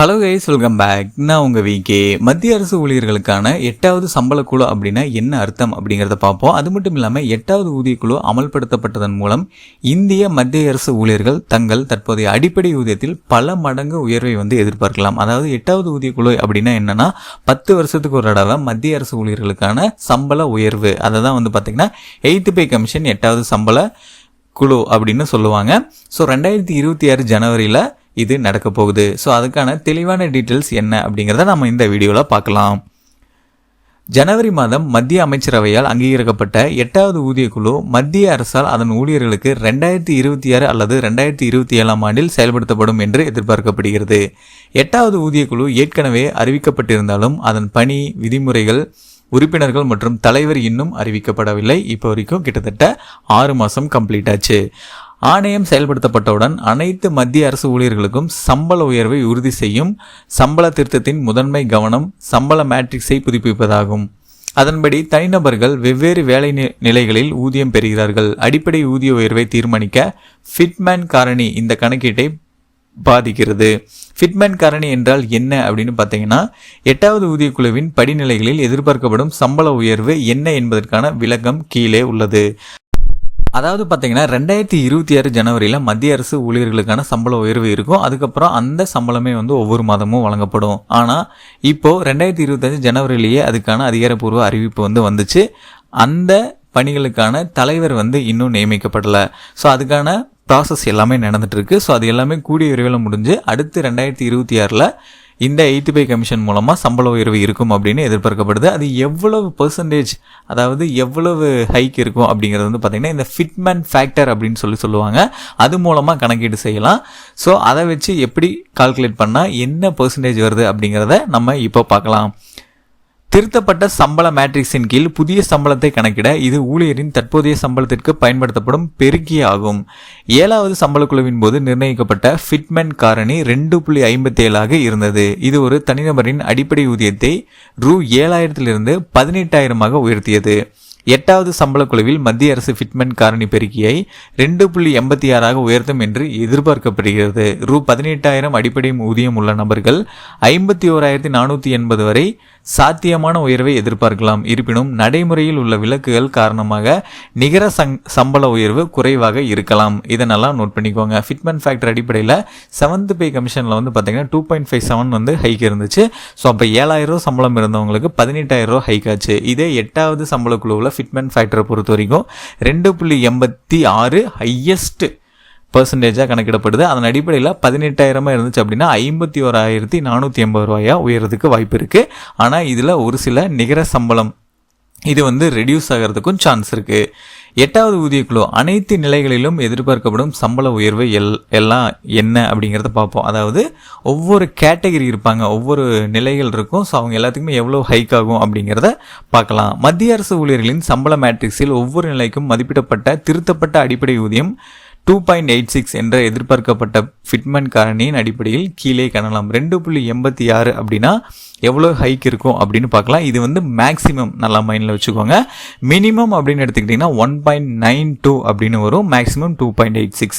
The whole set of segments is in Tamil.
Hello guys, welcome back. நான் உங்கள் விகே. மத்திய அரசு ஊழியர்களுக்கான 8வது சம்பள குழு அப்படின்னா என்ன அர்த்தம் அப்படிங்கிறத பார்ப்போம். அது மட்டும் இல்லாமல் 8வது ஊதியக்குழு அமல்படுத்தப்பட்டதன் மூலம் இந்திய மத்திய அரசு ஊழியர்கள் தங்கள் தற்போதைய அடிப்படை ஊதியத்தில் பல மடங்கு உயர்வை எதிர்பார்க்கலாம். அதாவது 8வது ஊதியக்குழு அப்படின்னா என்னன்னா 10 வருஷத்துக்கு ஒரு தடவை மத்திய அரசு ஊழியர்களுக்கான சம்பள உயர்வு. அதை தான் பார்த்தீங்கன்னா 8th பே கமிஷன் 8வது சம்பள குழு அப்படின்னு சொல்லுவாங்க. ஸோ 2026 ஜனவரியில் இது நடக்க போகுது. ஸோ அதுக்கான தெளிவான டீட்டெயில்ஸ் என்ன அப்படிங்கிறத நம்ம இந்த வீடியோவில் பார்க்கலாம். ஜனவரி மாதம் மத்திய அமைச்சரவையால் அங்கீகரிக்கப்பட்ட 8வது ஊதியக்குழு மத்திய அரசால் அதன் ஊழியர்களுக்கு 2026 அல்லது 2027 ஆண்டில் செயல்படுத்தப்படும் என்று எதிர்பார்க்கப்படுகிறது. 8வது ஊதியக்குழு ஏற்கனவே அறிவிக்கப்பட்டிருந்தாலும் அதன் பணி, விதிமுறைகள், உறுப்பினர்கள் மற்றும் தலைவர் இன்னும் அறிவிக்கப்படவில்லை. இப்போ வரைக்கும் கிட்டத்தட்ட 6 மாதம் கம்ப்ளீட் ஆச்சு. ஆணையம் செயல்படுத்தப்பட்டவுடன் அனைத்து மத்திய அரசு ஊழியர்களுக்கும் சம்பள உயர்வை உறுதி செய்யும். சம்பள திருத்தத்தின் முதன்மை கவனம் சம்பள மேட்ரிக்ஸை புதுப்பிப்பதாகும். அதன்படி தனிநபர்கள் வெவ்வேறு வேலை நிலைகளில் ஊதியம் பெறுகிறார்கள். அடிப்படை ஊதிய உயர்வை தீர்மானிக்க ஃபிட்மேன் காரணி இந்த கணக்கீட்டை பாதிக்கிறது. ஃபிட்மேன் காரணி என்றால் என்ன அப்படின்னு பார்த்தீங்கன்னா 8வது ஊதியக்குழுவின் படிநிலைகளில் எதிர்பார்க்கப்படும் சம்பள உயர்வு என்ன என்பதற்கான விளக்கம் கீழே உள்ளது. அதாவது பார்த்தீங்கன்னா 2026 ஜனவரியில் மத்திய அரசு ஊழியர்களுக்கான சம்பள உயர்வு இருக்கும். அதுக்கப்புறம் அந்த சம்பளமே ஒவ்வொரு மாதமும் வழங்கப்படும். ஆனால் இப்போது 2025 ஜனவரியிலேயே அதுக்கான அதிகாரப்பூர்வ அறிவிப்பு வந்துச்சு. அந்த பணிகளுக்கான தலைவர் இன்னும் நியமிக்கப்படலை. ஸோ அதுக்கான ப்ராசஸ் எல்லாமே நடந்துட்டுருக்கு. ஸோ அது எல்லாமே கூடிய விரைவில் முடிஞ்சு அடுத்து 2026 இந்த 8th பே கமிஷன் மூலமாக சம்பள உயர்வு இருக்கும் அப்படின்னு எதிர்பார்க்கப்படுது. அது எவ்வளவு பெர்சன்டேஜ், அதாவது எவ்வளவு ஹைக் இருக்கும் அப்படிங்கிறது பார்த்தீங்கன்னா இந்த ஃபிட்மேன் ஃபேக்டர் அப்படின்னு சொல்லுவாங்க. அது மூலமாக கணக்கீடு செய்யலாம். ஸோ அதை வச்சு எப்படி கால்குலேட் பண்ணால் என்ன பெர்சன்டேஜ் வருது அப்படிங்கிறத நம்ம இப்போ பார்க்கலாம். திருத்தப்பட்ட சம்பள மேட்ரிக்ஸின் கீழ் புதிய சம்பளத்தை கணக்கிட இது ஊழியரின் தற்போதைய சம்பளத்திற்கு பயன்படுத்தப்படும் பெருக்கி ஆகும். 7வது சம்பள குழுவின் போது நிர்ணயிக்கப்பட்ட ஃபிட்மேன் காரணி 2.57 இருந்தது. இது ஒரு தனிநபரின் அடிப்படை ஊதியத்தை ரூ.7,000 18,000 உயர்த்தியது. 8வது சம்பள குழுவில் மத்திய அரசு ஃபிட்மேன் காரணி பெருக்கியை 2.86 உயர்த்தும் என்று எதிர்பார்க்கப்படுகிறது. ரூ.18,000 அடிப்படை ஊதியம் உள்ள நபர்கள் 51,480 வரை சாத்தியமான உயர்வை எதிர்பார்க்கலாம். இருப்பினும் நடைமுறையில் உள்ள விலக்குகள் காரணமாக நிகர சம்பள உயர்வு குறைவாக இருக்கலாம். இதனெல்லாம் நோட் பண்ணிக்கோங்க. ஃபிட்மேன் ஃபேக்டர் அடிப்படையில் 7th பே கமிஷனில் பார்த்தீங்கன்னா 2.57 ஹைக் இருந்துச்சு. ஸோ அப்போ 7,000 சம்பளம் இருந்தவங்களுக்கு 18,000 ஹைக் ஆச்சு. இதே 8வது சம்பள குழுவில் ஃபிட்மேன் ஃபேக்டரை பொறுத்த வரைக்கும் 2.86 ஹையஸ்ட் பெர்சன்டேஜாக கணக்கிடப்படுது. அதன் அடிப்படையில் 18,000 இருந்துச்சு அப்படின்னா 51,480 உயர்றதுக்கு வாய்ப்பு இருக்குது. ஆனால் இதில் ஒரு சில நிகர சம்பளம் இது ரெடியூஸ் ஆகிறதுக்கும் சான்ஸ் இருக்குது. 8வது ஊதியக்குழு அனைத்து நிலைகளிலும் எதிர்பார்க்கப்படும் சம்பள உயர்வு எல்லாம் என்ன அப்படிங்கிறத பார்ப்போம். அதாவது ஒவ்வொரு கேட்டகரி இருப்பாங்க, ஒவ்வொரு நிலைகள் இருக்கும். ஸோ அவங்க எல்லாத்துக்குமே எவ்வளோ ஹைக் ஆகும் அப்படிங்கிறத பார்க்கலாம். மத்திய அரசு ஊழியர்களின் சம்பள மேட்ரிக்ஸில் ஒவ்வொரு நிலைக்கும் மதிப்பிடப்பட்ட திருத்தப்பட்ட அடிப்படை ஊதியம் 2.86 என்ற எதிர்பார்க்கப்பட்ட ஃபிட்மேன் காரணியின் அடிப்படையில் கீழே காணலாம். 2.86 அப்படின்னா எவ்வளோ ஹைக் இருக்கும் அப்படின்னு பார்க்கலாம். இது மேக்ஸிமம் நல்லா மைண்டில் வச்சுக்கோங்க. மினிமம் அப்படின்னு எடுத்துக்கிட்டிங்கன்னா 1.92 அப்படின்னு வரும். மேக்ஸிமம் 2.86.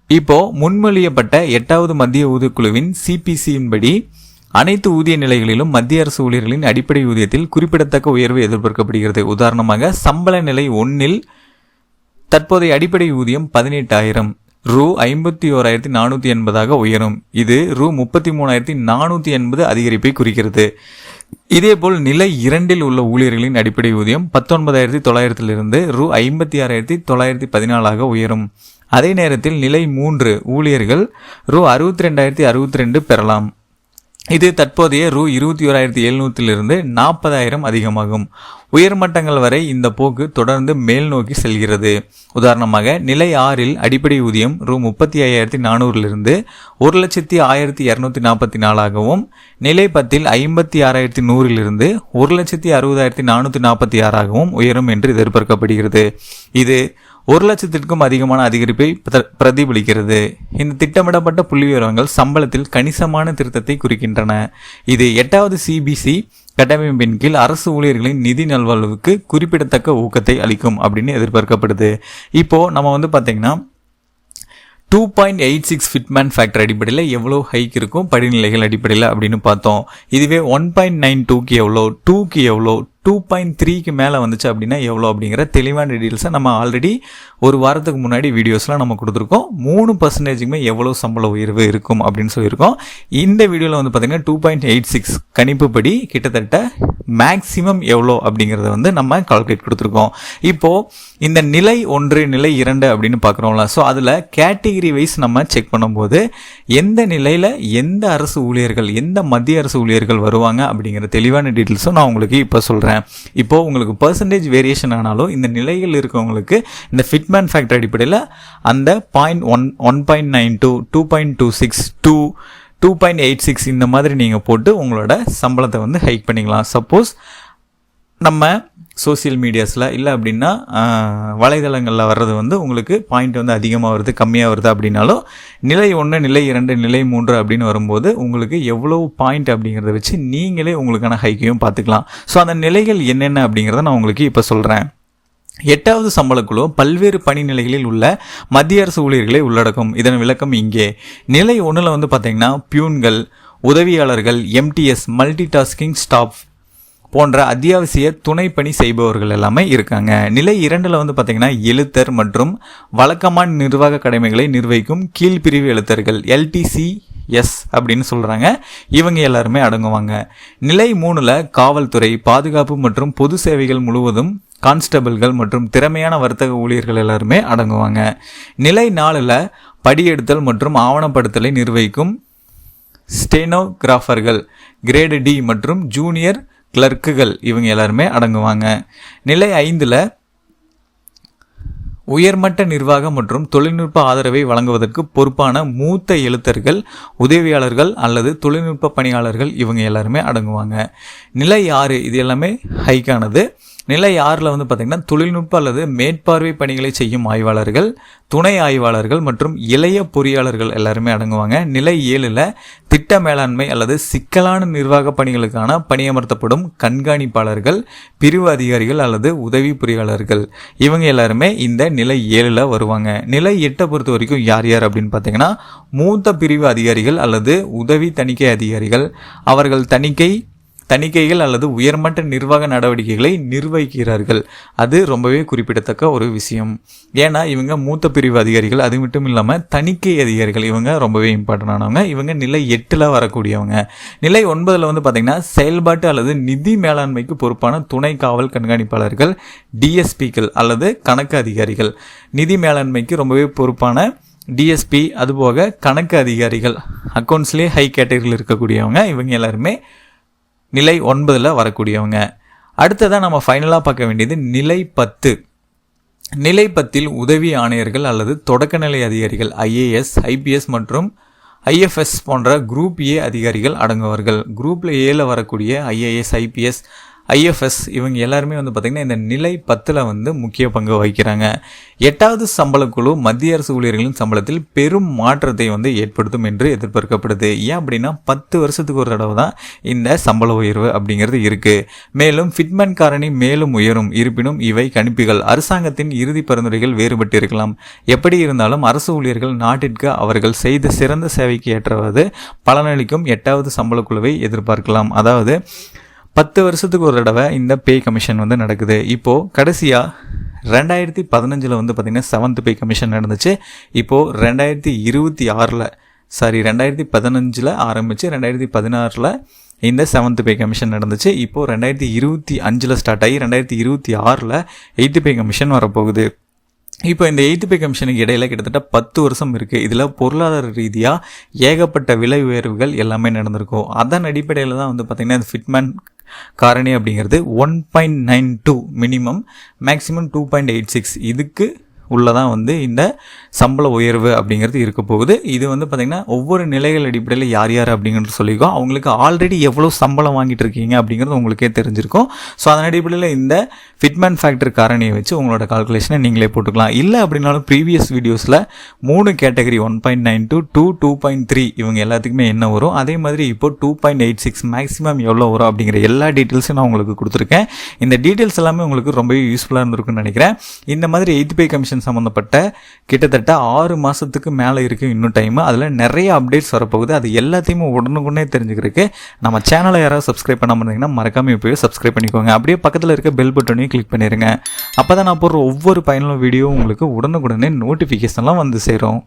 இப்போது முன்மொழியப்பட்ட 8வது மத்திய ஊதியக்குழுவின் சிபிசியின் படி அனைத்து ஊதிய நிலைகளிலும் மத்திய அரசு ஊழியர்களின் அடிப்படை ஊதியத்தில் குறிப்பிடத்தக்க உயர்வு எதிர்பார்க்கப்படுகிறது. உதாரணமாக சம்பள நிலை 1 தற்போதைய அடிப்படை ஊதியம் 18,000 ரூ. 51,480 உயரும். இது ரூ. 33,480 அதிகரிப்பை குறிக்கிறது. இதேபோல் நிலை 2 உள்ள ஊழியர்களின் அடிப்படை ஊதியம் 19,900 ரூ. 56,914 உயரும். அதே நேரத்தில் நிலை 3 ஊழியர்கள் ரூ. 62,062 பெறலாம். இது தற்போதைய ரூ. 21,700 40,000 அதிகமாகும். உயர்மட்டங்கள் வரை இந்த போக்கு தொடர்ந்து மேல் நோக்கி செல்கிறது. உதாரணமாக நிலை 6 அடிப்படை ஊதியம் ரூ. 35,400 1,01,244 நிலை 10 56,100 1,60,446 உயரும் என்று எதிர்பார்க்கப்படுகிறது. இது 1,00,000க்கும் அதிகமான அதிகரிப்பை பிரதிபலிக்கிறது. இந்த திட்டமிடப்பட்ட புள்ளிவிவரங்கள் சம்பளத்தில் கணிசமான திருத்தத்தை குறிக்கின்றன. இது 8வது சிபிசி கட்டமைப்பின் கீழ் அரசு ஊழியர்களின் நிதி நல்வாழ்வுக்கு குறிப்பிடத்தக்க ஊக்கத்தை அளிக்கும் அப்படின்னு எதிர்பார்க்கப்படுது. இப்போ நம்ம பார்த்தீங்கன்னா 2.86 ஃபிட்மேன் ஃபேக்டர் அடிப்படையில் எவ்வளோ ஹைக் இருக்கும் படிநிலைகள் அடிப்படையில் அப்படின்னு பார்த்தோம். இதுவே 1.92க்கு எவ்வளோ, 2க்கு எவ்வளோ, 2.3க்கு மேலே வந்துச்சு அப்படின்னா எவ்வளோ அப்படிங்கிற தெளிவான டீட்டெயில்ஸை நம்ம ஆல்ரெடி ஒரு வாரத்துக்கு முன்னாடி வீடியோஸ்லாம் நம்ம கொடுத்துருக்கோம். 3%க்குமே எவ்வளோ சம்பள உயர்வு இருக்கும் அப்படின்னு சொல்லியிருக்கோம். இந்த வீடியோவில் வந்து பார்த்திங்கன்னா 2.86 கணிப்புப்படி கிட்டத்தட்ட மேக்ஸிமம் எவ்வளோ அப்படிங்கிறத வந்து நம்ம கால்குலேட் கொடுத்துருக்கோம். இப்போது இந்த நிலை 1, நிலை 2 அப்படின்னு பார்க்குறோம்ல, ஸோ அதில் கேட்டகிரி வைஸ் நம்ம செக் பண்ணும்போது எந்த நிலையில் எந்த அரசு ஊழியர்கள், எந்த மத்திய அரசு ஊழியர்கள் வருவாங்க அப்படிங்கிற தெளிவான டீட்டெயில்ஸும் நான் உங்களுக்கு இப்போ சொல்கிறேன். இப்போ உங்களுக்கு பர்சன்டேஜ் வேரியேஷன் ஆனாலும் இந்த நிலைகள் இருக்கவங்களுக்கு இந்த ஃபிட்மேன் ஃபேக்டர் அடிப்படையில் அந்த 1.92, 2.26, 2.86 இந்த மாதிரி நீங்கள் போட்டு உங்களோட சம்பளத்தை வந்து ஹைக் பண்ணிக்கலாம். சப்போஸ் நம்ம சோசியல் மீடியாஸில் இல்லை அப்படின்னா வலைதளங்களில் வர்றது வந்து உங்களுக்கு பாயிண்ட் வந்து அதிகமாக வருது, கம்மியாக வருது அப்படின்னாலும் நிலை 1, நிலை 2, நிலை 3 அப்படின்னு வரும்போது உங்களுக்கு எவ்வளோ பாயிண்ட் அப்படிங்கிறத வச்சு நீங்களே உங்களுக்கான ஹைக்கையும் பார்த்துக்கலாம். ஸோ அந்த நிலைகள் என்னென்ன அப்படிங்கிறத நான் உங்களுக்கு இப்போ சொல்கிறேன். 8வது சம்பளக்குழு பல்வேறு பணி நிலைகளில் உள்ள மத்திய அரசு ஊழியர்களை உள்ளடக்கும். இதன் விளக்கம் இங்கே. நிலை 1ல் வந்து பார்த்தீங்கன்னா பியூன்கள், உதவியாளர்கள், எம்டிஎஸ் மல்டி டாஸ்கிங் ஸ்டாஃப் போன்ற அத்தியாவசிய துணை பணி செய்பவர்கள் எல்லாமே இருக்காங்க. நிலை 2ல் வந்து பார்த்தீங்கன்னா எழுத்தர் மற்றும் வழக்கமான நிர்வாக கடமைகளை நிர்வகிக்கும் கீழ்பிரிவு எழுத்தர்கள், LTCS அப்படின்னு சொல்கிறாங்க, இவங்க எல்லாருமே அடங்குவாங்க. நிலை 3ல் காவல்துறை, பாதுகாப்பு மற்றும் பொது சேவைகள் முழுவதும் கான்ஸ்டபிள்கள் மற்றும் திறமையான வர்த்தக ஊழியர்கள் எல்லாருமே அடங்குவாங்க. நிலை 4ல் படியெடுத்தல் மற்றும் ஆவணப்படுத்தலை நிர்வகிக்கும் ஸ்டெனோகிராஃபர்கள், கிரேடு D மற்றும் ஜூனியர் கிளர்க்குகள், இவங்க எல்லாருமே அடங்குவாங்க. நிலை 5ல் உயர்மட்ட நிர்வாகம் மற்றும் தொழில்நுட்ப ஆதரவை வழங்குவதற்கு பொறுப்பான மூத்த எழுத்தர்கள், உதவியாளர்கள் அல்லது தொழில்நுட்ப பணியாளர்கள், இவங்க எல்லாருமே அடங்குவாங்க. நிலை 6 இது எல்லாமே ஹைக்கானது. நிலை 6ல் வந்து பார்த்திங்கன்னா தொழில்நுட்ப அல்லது மேற்பார்வை பணிகளை செய்யும் ஆய்வாளர்கள், துணை ஆய்வாளர்கள் மற்றும் இளைய பொறியாளர்கள் எல்லாருமே அடங்குவாங்க. நிலை 7ல் திட்ட மேலாண்மை அல்லது சிக்கலான நிர்வாக பணிகளுக்கான பணியமர்த்தப்படும் கண்காணிப்பாளர்கள், பிரிவு அதிகாரிகள் அல்லது உதவி பொறியாளர்கள், இவங்க எல்லாருமே இந்த நிலை 7ல் வருவாங்க. நிலை 8 பொறுத்த வரைக்கும் யார் யார் அப்படின்னு பார்த்தீங்கன்னா மூத்த பிரிவு அதிகாரிகள் அல்லது உதவி தணிக்கை அதிகாரிகள். அவர்கள் தணிக்கைகள் அல்லது உயர்மட்ட நிர்வாக நடவடிக்கைகளை நிர்வகிக்கிறார்கள். அது ரொம்பவே குறிப்பிடத்தக்க ஒரு விஷயம். ஏன்னா இவங்க மூத்த பிரிவு அதிகாரிகள், அது மட்டும் இல்லாமல் தணிக்கை அதிகாரிகள், இவங்க ரொம்பவே இம்பார்ட்டன்டானவங்க. இவங்க நிலை 8ல் வரக்கூடியவங்க. நிலை 9ல் வந்து பார்த்திங்கன்னா செயல்பாட்டு அல்லது நிதி மேலாண்மைக்கு பொறுப்பான துணை காவல் கண்காணிப்பாளர்கள், DSPக்கள் அல்லது கணக்கு அதிகாரிகள். நிதி மேலாண்மைக்கு ரொம்பவே பொறுப்பான DSP, அதுபோக கணக்கு அதிகாரிகள், அக்கௌண்ட்ஸ்லேயே ஹை கேட்டகரியில் இருக்கக்கூடியவங்க, இவங்க எல்லாருமே நிலை 9ல் வரக்கூடியவங்க. அடுத்ததான் நம்ம ஃபைனலாக பார்க்க வேண்டியது நிலை 10. நிலை 10ல் உதவி ஆணையர்கள் அல்லது தொடக்கநிலை அதிகாரிகள், IAS, IPS மற்றும் IFS போன்ற குரூப் A அதிகாரிகள் அடங்குவார்கள். குரூப்பில் Aல வரக்கூடிய IAS, IPS, IFS இவங்க எல்லாருமே வந்து பார்த்திங்கன்னா இந்த நிலை 10ல் வந்து முக்கிய பங்கு வகிக்கிறாங்க. 8வது சம்பளக்குழு மத்திய அரசு ஊழியர்களின் சம்பளத்தில் பெரும் மாற்றத்தை வந்து ஏற்படுத்தும் என்று எதிர்பார்க்கப்படுது. ஏன் அப்படின்னா 10 வருஷத்துக்கு ஒரு தடவை தான் இந்த சம்பள உயர்வு அப்படிங்கிறது இருக்குது. மேலும் ஃபிட்மேன் காரணி மேலும் உயரும். இருப்பினும் இவை கணிப்புகள், அரசாங்கத்தின் இறுதி பரிந்துரைகள் வேறுபட்டு இருக்கலாம். எப்படி இருந்தாலும் அரசு ஊழியர்கள் நாட்டிற்கு அவர்கள் செய்த சிறந்த சேவைக்கு ஏற்றவாறு பலனளிக்கும் 8வது சம்பளக்குழுவை எதிர்பார்க்கலாம். அதாவது 10 வருஷத்துக்கு ஒரு தடவை இந்த பே கமிஷன் வந்து நடக்குது. இப்போது கடைசியாக 2015 வந்து பார்த்திங்கன்னா 7th பே கமிஷன் நடந்துச்சு. இப்போது 2015 ஆரம்பித்து 2016 இந்த 7th பே கமிஷன் நடந்துச்சு. இப்போது 2025 ஸ்டார்ட் ஆகி 2026 8th பே கமிஷன் வரப்போகுது. இப்போ இந்த 8th பே கமிஷனுக்கு இடையில் கிட்டத்தட்ட 10 வருஷம் இருக்குது. இதில் பொருளாதார ரீதியாக ஏகப்பட்ட விலை உயர்வுகள் எல்லாமே நடந்திருக்கும். அதன் அடிப்படையில் தான் வந்து பார்த்திங்கன்னா இந்த ஃபிட்மேன் காரணி அப்படிங்கிறது 1.92 மினிமம், மேக்ஸிமம் 2.86 இதுக்கு உள்ளதான் வந்து இந்த சம்பள உயர்வு அப்படிங்கிறது இருக்க போகுது. இது வந்து பார்த்திங்கன்னா ஒவ்வொரு நிலைகள் அடிப்படையில் யார் யார் அப்படிங்கிறது சொல்லியிருக்கோம். அவங்களுக்கு ஆல்ரெடி எவ்வளோ சம்பளம் வாங்கிட்டு இருக்கீங்க அப்படிங்கிறது உங்களுக்கே தெரிஞ்சிருக்கும். ஸோ அதன் அடிப்படையில் இந்த ஃபிட்மேன் ஃபேக்டர் காரணியை வச்சு உங்களோட கால்குலேஷனை நீங்களே போட்டுக்கலாம். இல்லை அப்படின்னாலும் ப்ரீவியஸ் வீடியோஸில் 3 கேட்டகரி 1.92, 2.3 இவங்க எல்லாத்துக்குமே என்ன வரும், அதே மாதிரி இப்போ 2.86 மேக்ஸிமம் எவ்வளோ வரும் அப்படிங்கிற எல்லா டீட்டெயில்ஸும் நான் உங்களுக்கு கொடுத்துருக்கேன். இந்த டீட்டெயில்ஸ் எல்லாமே உங்களுக்கு ரொம்பவே யூஸ்ஃபுல்லாக இருந்திருக்குன்னு நினைக்கிறேன். இந்த மாதிரி 8th பே கமிஷன் நோட்டிஃபிகேஷன் சம்மந்தப்பட்ட கிட்டத்தட்ட 6 மாதத்துக்கு மேலே இருக்குது இன்னும் டைமு. அதில் நிறைய அப்டேட்ஸ் வரப்போகுது. அது எல்லாத்தையுமே உடனுக்குடனே தெரிஞ்சுக்கிறதுக்கு நம்ம சேனலை யாராவது சப்ஸ்கிரைப் பண்ணாமல் இருந்தீங்கன்னா மறக்காமல் இப்போயே சப்ஸ்கிரைப் பண்ணிக்கோங்க. அப்படியே பக்கத்தில் இருக்க பெல் பட்டனையும் கிளிக் பண்ணிடுங்க. அப்போ தான் நான் போடுற ஒவ்வொரு பயனுள்ள வீடியோ உங்களுக்கு உடனுக்குடனே நோட்டிஃபிகேஷன்லாம் வந்து சேரும்.